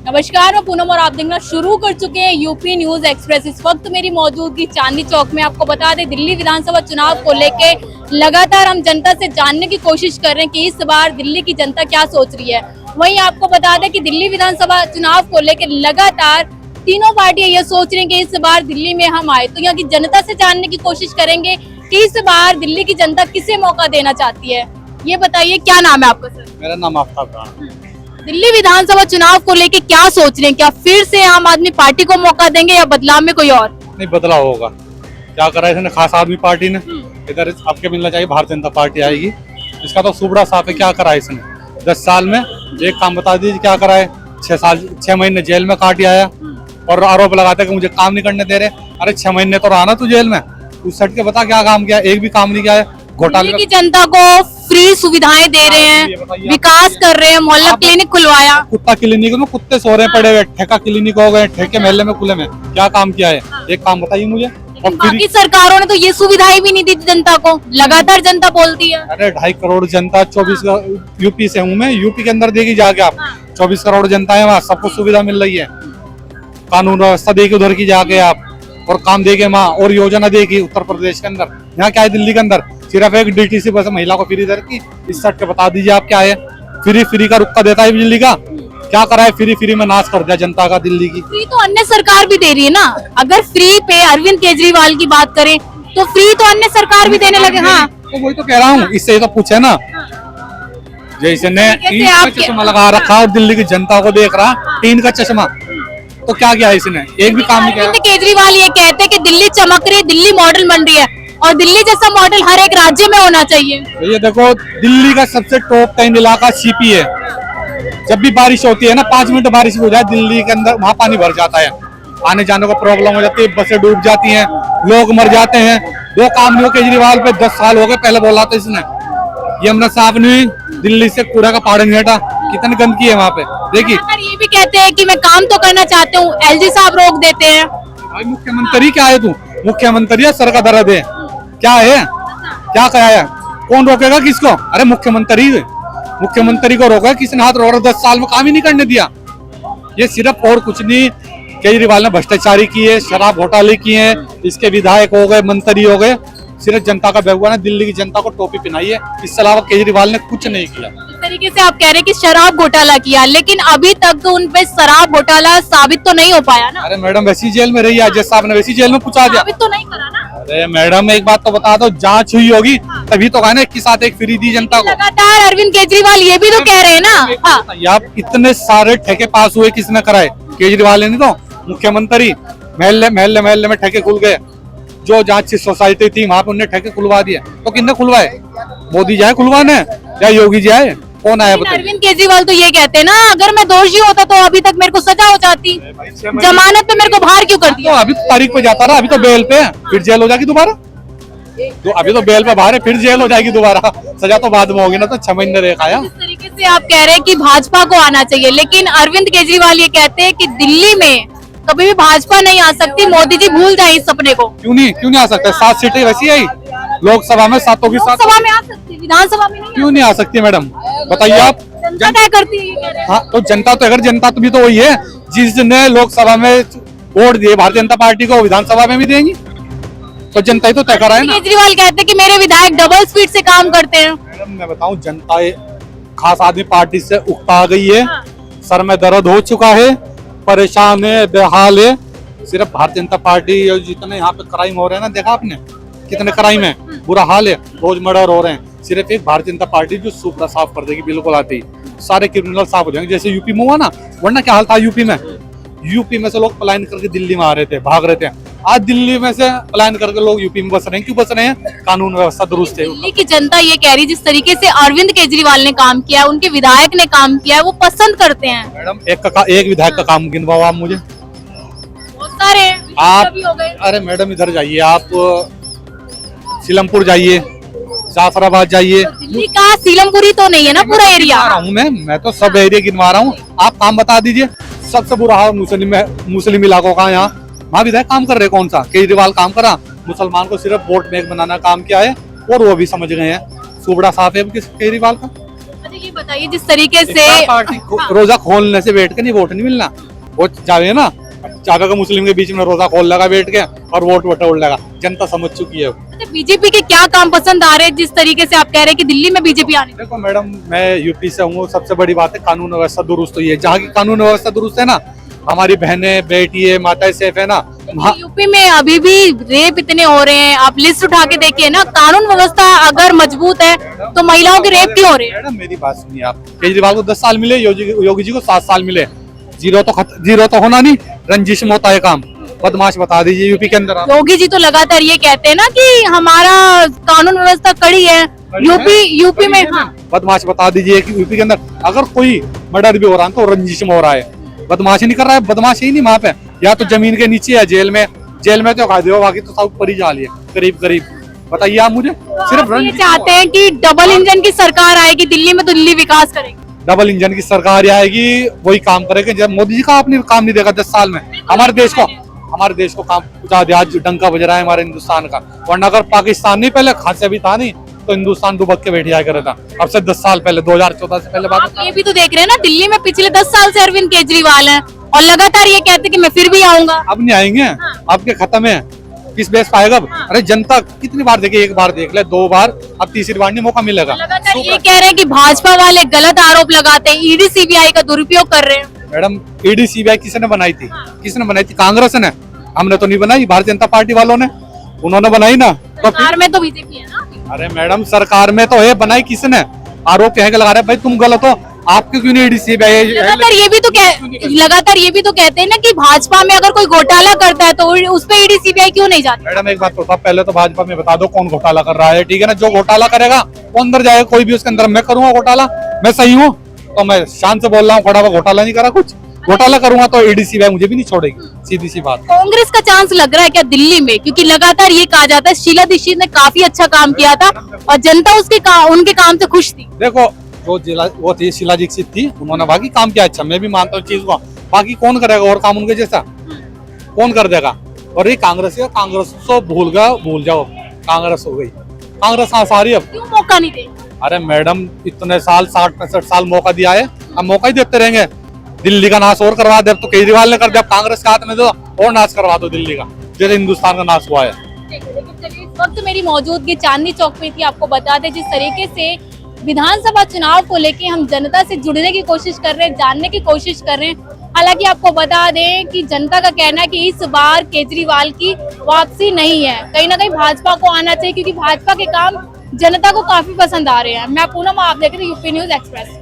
नमस्कार, मैं पूनम और आप देखना शुरू कर चुके हैं यूपी न्यूज एक्सप्रेस। इस वक्त मेरी मौजूदगी चांदनी चौक में। आपको बता दें, दिल्ली विधानसभा चुनाव को लेके लगातार हम जनता से जानने की कोशिश कर रहे हैं कि इस बार दिल्ली की जनता क्या सोच रही है। वहीं आपको बता दें कि दिल्ली विधानसभा चुनाव को लेकर लगातार तीनों पार्टियां ये सोच रही हैं कि इस बार दिल्ली में हम आए। तो यहाँ की जनता से जानने की कोशिश करेंगे कि इस बार दिल्ली की जनता किसे मौका देना चाहती है। ये बताइए, क्या नाम है आपका सर? मेरा नाम आफ्ताब खान। दिल्ली विधानसभा चुनाव को लेके क्या सोच रहे हैं? क्या फिर से आम आदमी पार्टी को मौका देंगे या बदलाव में कोई और? नहीं, बदलाव होगा। क्या करा है इसने खास आदमी पार्टी ने, इधर आपके मिलना चाहिए भारतीय जनता पार्टी आएगी। इसका तो सुबड़ा साफ है। क्या करा है इसने 10 साल में? एक काम बता दीजिए क्या करा है। 6 महीने जेल में काट आया और आरोप लगाते कि मुझे काम नहीं करने दे रहे। अरे 6 महीने तो रहा ना तू जेल में, उस सट के बता क्या काम किया? एक भी काम नहीं किया है। घोटाले की जनता को फ्री सुविधाएं दे रहे हैं, विकास कर रहे हैं, मोहल्ला क्लिनिक खुलवाया। कुत्ता क्लिनिक में कुत्ते सो रहे पड़े हुए, ठेका क्लिनिक हो गए, ठेके महल्ले में खुले में। क्या काम किया है? एक काम बताइए मुझे। और बाकी सरकारों ने तो ये सुविधाएं भी नहीं दी जनता को। लगातार जनता बोलती है। अरे 2.5 करोड़ जनता, 24 यूपी से हूँ मैं, यूपी के अंदर देखी जाके आप 24 करोड़ जनता है, वहाँ सबको सुविधा मिल रही है। कानून व्यवस्था देखी उधर की जाके आप, और काम देखे वहाँ, और योजना देखी उत्तर प्रदेश के अंदर। यहाँ क्या है दिल्ली के अंदर? सिर्फ एक डीटीसी बस महिला को फ्री दर की। इस सट के बता दीजिए आप क्या है? फ्री का रुक्का देता है बिजली का। क्या करा है? फ्री में नाश कर दिया जनता का दिल्ली की। फ्री तो अन्य सरकार भी दे रही है ना। अगर फ्री पे अरविंद केजरीवाल की बात करें तो फ्री तो अन्य सरकार भी देने लगे। हाँ, तो वही तो कह रहा हूँ, इससे तो पूछे ना। जैसे ने टीन का चश्मा लगा रखा और दिल्ली की जनता को देख रहा, टीन का चश्मा। तो क्या किया इसने? एक भी काम नहीं किया। अरविंद केजरीवाल ये कहते हैं कि दिल्ली चमक रही, दिल्ली मॉडल बन रही है और दिल्ली जैसा मॉडल हर एक राज्य में होना चाहिए। तो ये देखो, दिल्ली का सबसे टॉप 10 इलाका सीपी है। जब भी बारिश होती है ना, 5 मिनट बारिश हो जाए दिल्ली के अंदर, वहाँ पानी भर जाता है, आने जाने को प्रॉब्लम हो जाती है, बसें डूब जाती हैं, लोग मर जाते हैं। 2 काम नहीं हो केजरीवाल पे। 10 साल हो गए, पहले बोला था इसने यमुना साहब ने दिल्ली से कूड़ा का पहाड़ नहीं हटा। कितनी गंदगी है वहाँ पे, देखिए। ये भी कहते हैं कि मैं काम तो करना चाहता हूँ, एलजी साहब रोक देते हैं। भाई मुख्यमंत्री क्या है तू? मुख्यमंत्री है, सर का दर्द है। क्या है? क्या कराया? कौन रोकेगा किसको? अरे मुख्यमंत्री को रोका, किसने हाथ रोका? 10 साल में काम ही नहीं करने दिया। ये सिर्फ और कुछ नहीं, केजरीवाल ने भ्रष्टाचारी किए, शराब घोटाले किए, इसके विधायक हो गए, मंत्री हो गए। सिर्फ जनता का बेवकूफ ने दिल्ली की जनता को टोपी पहनाई है। इसके अलावा केजरीवाल ने कुछ नहीं किया। इस तरीके से आप कह रहे हैं कि शराब घोटाला किया, लेकिन अभी तक तो उन पे शराब घोटाला साबित तो नहीं हो पाया ना। अरे मैडम वैसी जेल में रही है, जज साहब ने वैसी जेल में पूछा दिया। साबित तो नहीं करा ना। अरे मैडम एक बात तो बता दो, जांच हुई होगी तभी तो कहा ना 1 के साथ 1 फ्री दी जनता को। लगातार अरविंद केजरीवाल ये भी तो कह रहे हैं ना। हाँ। आप इतने सारे ठेके पास हुए, किसने कराए? केजरीवाल ने। तो मुख्यमंत्री महल्ले में ठेके खुल गए। जो जांच सोसाइटी थी वहां पे उन्हें ठेके खुलवा दिए। तो किसने खुलवाए? मोदी जाए खुलवाने या योगी जाए? कौन आया बताइए? अरविंद केजरीवाल तो ये कहते हैं ना, अगर मैं दोषी होता तो अभी तक मेरे को सजा हो जाती, जमानत पे मेरे को बाहर क्यों कर दिया? तो अभी तो तारीख पे जाता रहा, अभी तो बेल पे है, फिर जेल हो जाएगी दोबारा। तो अभी तो बेल पे बाहर है, फिर जेल हो जाएगी दोबारा। सजा तो बाद में होगी ना। तो 6 महीने देखा है। इस तरीके से आप कह रहे हैं कि भाजपा को आना चाहिए, लेकिन अरविंद केजरीवाल ये कहते हैं कि दिल्ली में कभी भी भाजपा नहीं आ सकती। मोदी जी भूल जाए इस सपने को। क्यों नहीं आ सकता? 7 सीटें वैसी आई लोकसभा में, 7 की 7 लोकसभा में आ सकती, विधानसभा में नहीं। क्यों नहीं आ सकती मैडम? बताइए आप। जनता तय करती है, ये कह रहे हैं। हाँ, तो जनता तो अगर जनता तो भी तो वही है जिसने लोकसभा में वोट दिए भारतीय जनता पार्टी को, विधानसभा में भी देंगी। तो जनता ही तो तय कराए ना। केजरीवाल कहते हैं कि मेरे विधायक डबल स्पीड से काम करते हैं। मैडम मैं बताऊं, जनता खास आदमी पार्टी से उकता गई है। सर में दर्द हो चुका है, परेशान है, बेहाल है। सिर्फ भारतीय जनता पार्टी, जितने यहाँ पे क्राइम हो रहे हैं ना, देखा आपने कितने क्राइम है, बुरा हाल है, रोज मर्डर हो रहे हैं। सिर्फ एक भारतीय जनता पार्टी जो सुपड़ा साफ कर देगी, बिल्कुल आती ही सारे क्रिमिनल साफ हो जाएंगे। जैसे यूपी में हुआ ना, वरना क्या हाल था यूपी में से लोग पलायन करके दिल्ली में आ रहे थे, भाग रहे थे। आज दिल्ली में से पलायन करके लोग यूपी में बस रहे हैं। क्यों बस रहे हैं? कानून व्यवस्था दुरुस्त है। दिल्ली की जनता ये कह रही, जिस तरीके से अरविंद केजरीवाल ने काम किया, उनके विधायक ने काम किया, वो पसंद करते हैं। मैडम एक विधायक का काम गिनवाओ आप मुझे। बहुत सारे आप भी हो गए। अरे मैडम इधर जाइए, आप सीलमपुर जाइए, जाफराबाद जाइए। दिल्ली का सीलमपुरी तो नहीं है ना पूरा एरिया? मैं तो सब एरिया गिनवा रहा हूँ। आप काम बता दीजिए। सबसे बुरा हाल मुस्लिम इलाकों का। यहाँ वहाँ विधायक काम कर रहे कौन सा? केजरीवाल काम करा, मुसलमान को सिर्फ वोट बैंक बनाना काम किया है, और वो भी समझ गए हैं। सुबड़ा साफ है केजरीवाल का। ये बताइए जिस तरीके से इफ्तार पार्टी रोजा खोलने से बैठ के नहीं वोट नहीं मिलना। वो जावे ना चावे का मुस्लिम के बीच में रोजा खोल लगा बैठ के और वोट बटोर लगा। जनता समझ चुकी है। बीजेपी के क्या काम पसंद आ रहे हैं जिस तरीके से आप कह रहे हैं कि दिल्ली में बीजेपी आने? देखो मैडम, मैं यूपी से हूँ। सबसे बड़ी बात है कानून व्यवस्था दुरुस्त हुई है। जहाँ की कानून व्यवस्था दुरुस्त है ना, हमारी बहनें बेटी है माताएं सेफ है ना। यूपी में अभी भी रेप इतने हो रहे हैं, आप लिस्ट उठा के देखिए ना। कानून व्यवस्था अगर मजबूत है तो महिलाओं के रेप क्यों हो रहे हैं? मैडम मेरी बात सुनिए आप। केजरीवाल को 10 साल मिले, योगी जी को 7 साल मिले। जीरो तो होना नहीं, रंजिश में होता है काम। बदमाश बता दीजिए यूपी के अंदर आप। योगी जी तो लगातार ये कहते हैं ना कि हमारा कानून व्यवस्था कड़ी है यूपी में। हाँ, बदमाश बता दीजिए कि यूपी के अंदर अगर कोई मर्डर भी हो रहा है तो रंजिश में हो रहा है। बदमाशी नहीं कर रहा है, बदमाशी ही नहीं वहाँ पे। या तो जमीन के नीचे है जेल में तो खा दो, बाकी तो सब ऊपर ही जा लिया करीब। बताइए आप मुझे। सिर्फ ये चाहते हैं कि डबल इंजन की सरकार आएगी दिल्ली में तो दिल्ली विकास करेगी। डबल इंजन की सरकार आएगी, वही काम करेगी। जब मोदी जी का आपने काम नहीं देखा 10 साल में हमारे देश को काम पहुंचा दिया। आज डंका बज रहा है हमारे हिंदुस्तान का। वरना अगर पाकिस्तान नहीं पहले खांसे भी था नहीं तो हिंदुस्तान दुबक के बैठ जाया कर था। अब से 10 साल पहले 2014 से पहले बात। आप ये भी तो देख रहे हैं ना, दिल्ली में पिछले 10 साल से अरविंद केजरीवाल हैं और लगातार ये कहते हैं कि मैं फिर भी आऊंगा। अब नहीं आएंगे। आपके खत्म है, किस बेस पाएगा अब? अरे जनता कितनी बार देखे, एक बार देख ले, 2 बार, अब तीसरी बार नहीं मौका मिलेगा। लगातार ये कह रहे हैं कि भाजपा वाले गलत आरोप लगाते हैं, ईडी सीबीआई का दुरुपयोग कर रहे हैं। मैडम ईडी सीबीआई किसने बनाई थी? किसने बनाई थी? कांग्रेस ने। हमने तो नहीं बनाई, भारतीय जनता पार्टी वालों ने, उन्होंने बनाई ना। तो सरकार में तो बीजेपी है ना। अरे मैडम सरकार में तो है, बनाई किसने? आरोप कह के लगा रहे भाई तुम गलत हो, आपके क्यों नहीं ईडी सीबीआई? लगातार ये भी तो कहते हैं ना कि भाजपा में अगर कोई घोटाला करता है तो उस पे ईडी सीबीआई क्यों नहीं जाती? मैडम एक बात तो पहले तो भाजपा में बता दो कौन घोटाला कर रहा है, ठीक है ना? जो घोटाला करेगा वो अंदर जाएगा, कोई भी उसके अंदर। मैं करूंगा घोटाला, मैं सही हूँ तो मैं शान से बोल रहा हूँ, खड़ा हुआ घोटाला नहीं करा कुछ। घोटाला करूंगा तो ईडी सीबीआई मुझे भी नहीं छोड़ेगी, सीधी सी बात। कांग्रेस का चांस लग रहा है क्या दिल्ली में? क्योंकि लगातार ये कहा जाता है शीला दीक्षित ने काफी अच्छा काम किया था और जनता उनके काम से खुश थी। देखो वो थी शीला दीक्षित थी, उन्होंने बाकी काम किया अच्छा, मैं भी मानता हूँ चीज को। बाकी कौन करेगा और काम उनके जैसा? कौन कर देगा? और ये कांग्रेस है, कांग्रेस को भूल जाओ, कांग्रेस हो गई। कांग्रेस हाँ सारी अब क्यों मौका नहीं दे? अरे मैडम इतने साल 60-65 साल मौका दिया है, अब मौका ही देते रहेंगे। दिल्ली का नाश और करवा दे, अब तो केजरीवाल ने कर दिया, कांग्रेस के हाथ में दो और नाश करवा दो दिल्ली का, जैसे हिंदुस्तान का नाश हुआ है। चलिए, इस वक्त मेरी मौजूदगी चांदनी चौक में थी। आपको बता दें जिस तरीके से विधानसभा चुनाव को लेके हम जनता से जुड़ने की कोशिश कर रहे हैं, जानने की कोशिश कर रहे हैं। हालांकि आपको बता दें कि जनता का कहना है कि इस बार केजरीवाल की वापसी नहीं है, कहीं ना कहीं भाजपा को आना चाहिए क्योंकि भाजपा के काम जनता को काफी पसंद आ रहे हैं। मैं पूनम, आप देख रहे हैं यूपी न्यूज एक्सप्रेस।